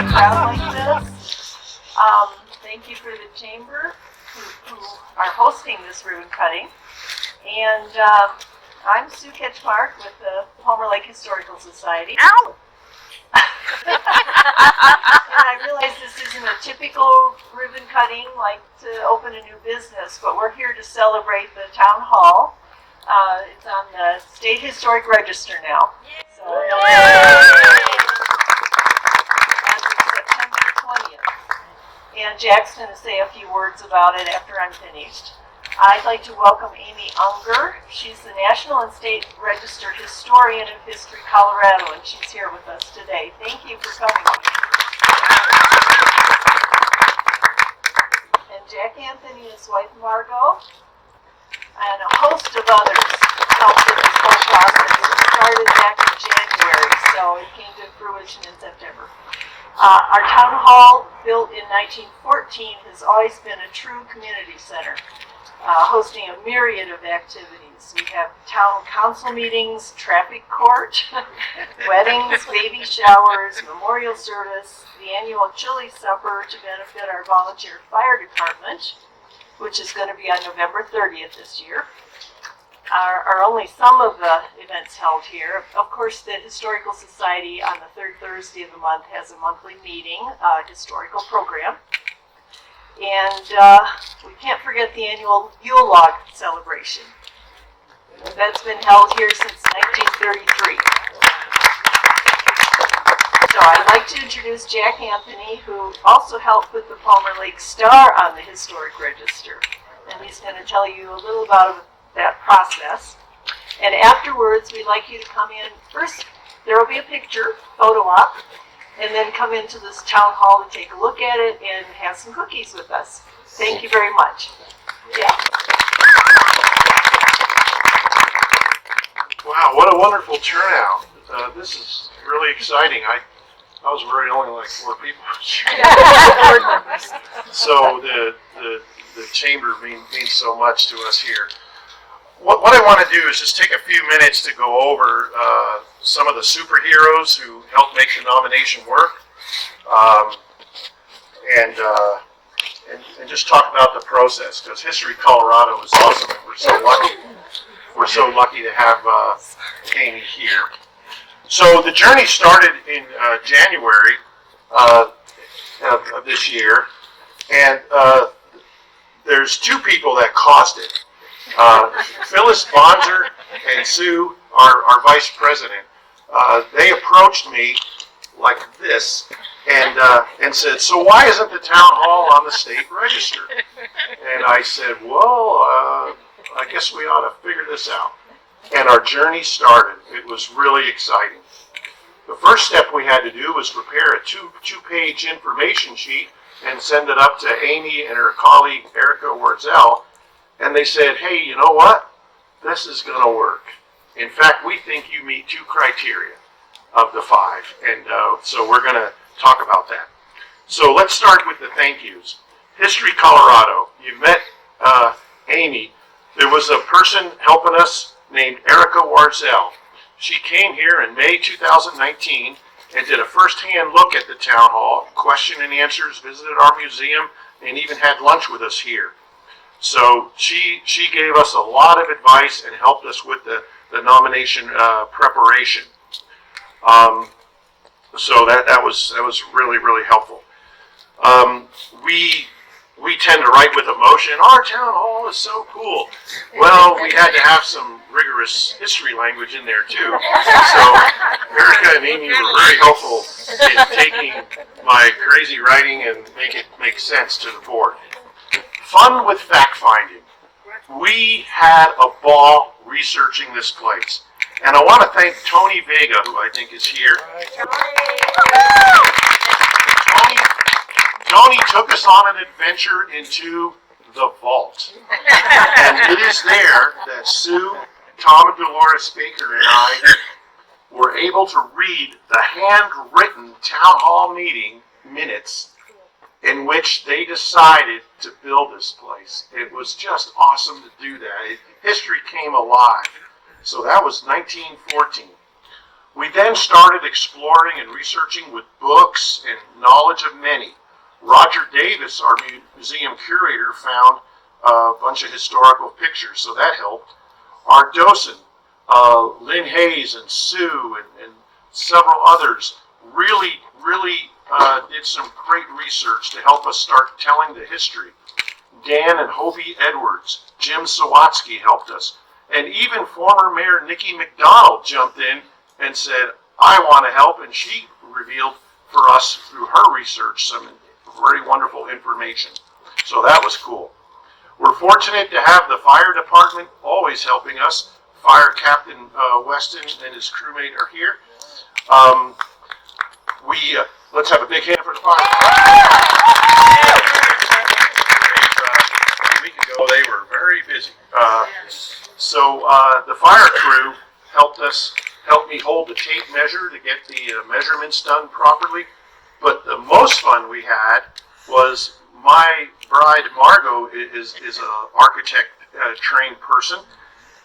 crowd like this. Thank you for the chamber who are hosting this ribbon cutting. And I'm Sue Ketchmark with the Palmer Lake Historical Society. Ow! And I realize this isn't a typical ribbon cutting like to open a new business, but we're here to celebrate the town hall. It's on the State Historic Register now. So, as of September 20th. And Jack's going to say a few words about it after I'm finished. I'd like to welcome Amy Unger. She's the National and State Registered Historian of History Colorado, and she's here with us today. Thank you for coming. And Jack Anthony and his wife Margot, and a host of others helped in this whole process. It started back in January, so it came to fruition in September. Our town hall, built in 1914, has always been a true community center, hosting a myriad of activities. We have town council meetings, traffic court, weddings, baby showers, memorial service, the annual chili supper to benefit our volunteer fire department, which is going to be on November 30th this year, are only some of the events held here. Of course, the Historical Society on the third Thursday of the month has a monthly meeting, historical program. And we can't forget the annual Yule Log celebration. That's been held here since 1933. So I'd like to introduce Jack Anthony, who also helped put the Palmer Lake Star on the Historic Register. And he's going to tell you a little about that process. And afterwards, we'd like you to come in. First, there will be a picture, photo op, and then come into this town hall to take a look at it and have some cookies with us. Thank you very much. Yeah. Wow, what a wonderful turnout. This is really exciting. I was worried only like 4 people. So the chamber means so much to us here. What I want to do is just take a few minutes to go over some of the superheroes who helped make the nomination work, and just talk about the process, because History Colorado is awesome, and we're so lucky. We're so lucky to have Amy here. So the journey started in January of this year, and there's 2 people that caused it. Phyllis Bonzer and Sue, our vice president, they approached me like this and said, "So why isn't the town hall on the state register?" And I said, "Well, I guess we ought to figure this out." And our journey started. It was really exciting. The first step we had to do was prepare a two-page information sheet and send it up to Amy and her colleague Erica Warzel. And they said, "Hey, you know what? This is going to work. In fact, we think you meet 2 criteria of the 5. And so we're going to talk about that. So let's start with the thank yous. History Colorado. You've met Amy. There was a person helping us named Erica Warzel. She came here in May 2019 and did a first-hand look at the town hall, question and answers, visited our museum, and even had lunch with us here. So she gave us a lot of advice and helped us with the nomination preparation. So that was really helpful. We tend to write with emotion. Our town hall is so cool. Well, we had to have some rigorous history language in there too. So Erica and Amy were very helpful in taking my crazy writing and make it make sense to the board. Fun with fact-finding. We had a ball researching this place. And I want to thank Tony Vega, who I think is here. Tony took us on an adventure into the vault. And it is there that Sue, Tom, and Dolores Baker and I were able to read the handwritten town hall meeting minutes in which they decided to build this place. It was just awesome to do that. History came alive. So that was 1914. We then started exploring and researching with books and knowledge of many. Roger Davis, our museum curator, found a bunch of historical pictures, so that helped. Our docent, Lynn Hayes and Sue and several others really did some great research to help us start telling the history. Dan and Hovey Edwards, Jim Sawatsky helped us, and even former Mayor Nikki McDonald jumped in and said, I want to help, and she revealed for us through her research some very wonderful information. So that was cool. We're fortunate to have the fire department always helping us. Fire Captain Weston and his crewmate are here. Let's have a big hand for the fire department. A week ago they were very busy. So the fire crew helped me hold the tape measure to get the measurements done properly. But the most fun we had was my bride Margot is an architect trained person,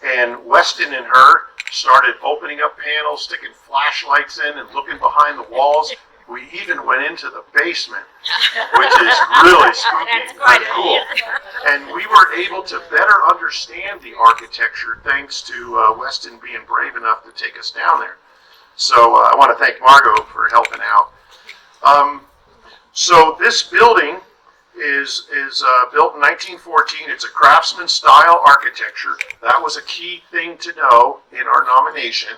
and Weston and her started opening up panels, sticking flashlights in and looking behind the walls. We even went into the basement, which is really spooky and cool. And we were able to better understand the architecture thanks to Weston being brave enough to take us down there. So I want to thank Margot for helping out. So this building is built in 1914. It's a craftsman style architecture. That was a key thing to know in our nomination.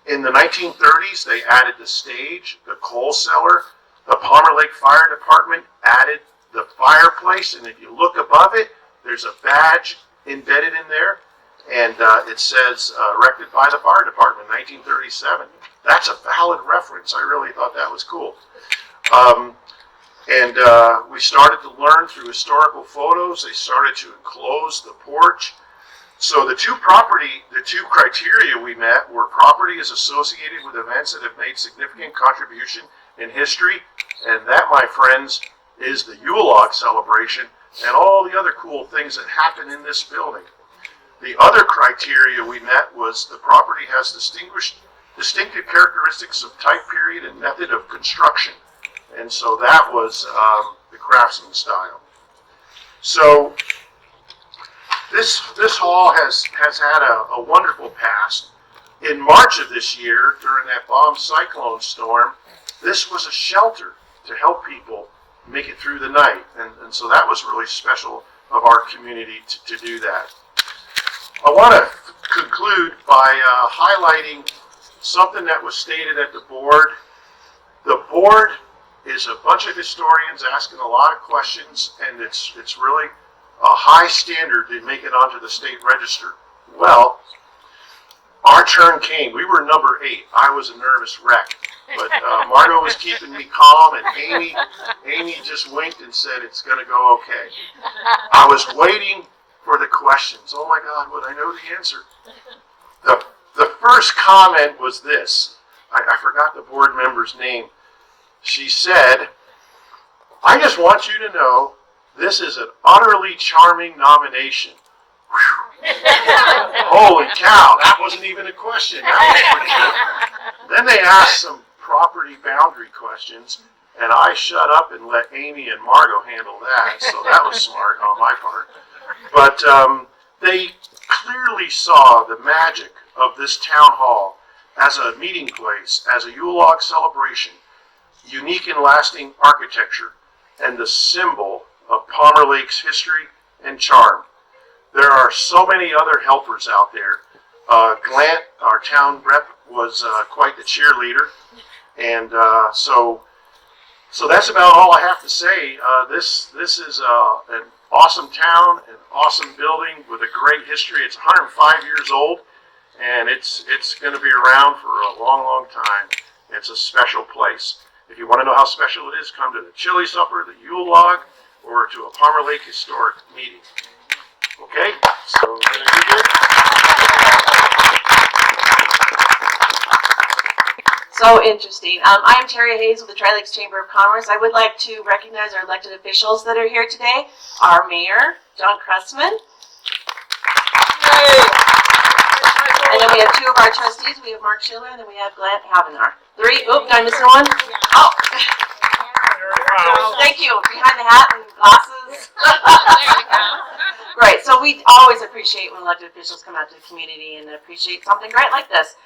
In the 1930s, they added the stage, the coal cellar. The Palmer Lake Fire Department added the fireplace, and if you look above it, there's a badge embedded in there, and it says erected by the fire department, 1937. That's a valid reference. I really thought that was cool. We started to learn through historical photos. They started to enclose the porch. So the two criteria we met were property is associated with events that have made significant contribution in history, and that, my friends, is the Yule log celebration and all the other cool things that happen in this building. The other criteria we met was the property has distinctive characteristics of type, period, and method of construction. And so that was the craftsman style. So this hall has had a wonderful past. In March of this year, during that bomb cyclone storm, this was a shelter to help people make it through the night. And so that was really special of our community to do that. I want to conclude by highlighting something that was stated at the board. The board is a bunch of historians asking a lot of questions, and it's really a high standard to make it onto the state register. Well, our turn came. We were number 8. I was a nervous wreck, but Margot was keeping me calm, and Amy just winked and said it's going to go okay. I was waiting for the questions. Oh my God, would I know the answer? The first comment was this. I forgot the board member's name. She said, I just want you to know this is an utterly charming nomination. Holy cow, that wasn't even a question. That was pretty good. Then they asked some property boundary questions, and I shut up and let Amy and Margot handle that, so that was smart on my part. But they clearly saw the magic of this town hall as a meeting place, as a Yule log celebration, unique and lasting architecture, and the symbol of Palmer Lake's history and charm. There are so many other helpers out there. Glant, our town rep, was quite the cheerleader, and so that's about all I have to say. This is an awesome town, an awesome building with a great history. It's 105 years old, and it's going to be around for a long, long time. It's a special place. If you want to know how special it is, come to the chili supper, the Yule log, or to a Palmer Lake historic meeting. Okay, so So interesting. I am Terry Hayes with the Tri-Lakes Chamber of Commerce. I would like to recognize our elected officials that are here today. Our mayor, John Cressman. And then we have two of our trustees. We have Mark Schiller, and then we have Glenn Havenar. Three. Oop, did I miss one? Oh. Thank you. Behind the hat and glasses. Great. So we always appreciate when elected officials come out to the community and appreciate something great like this.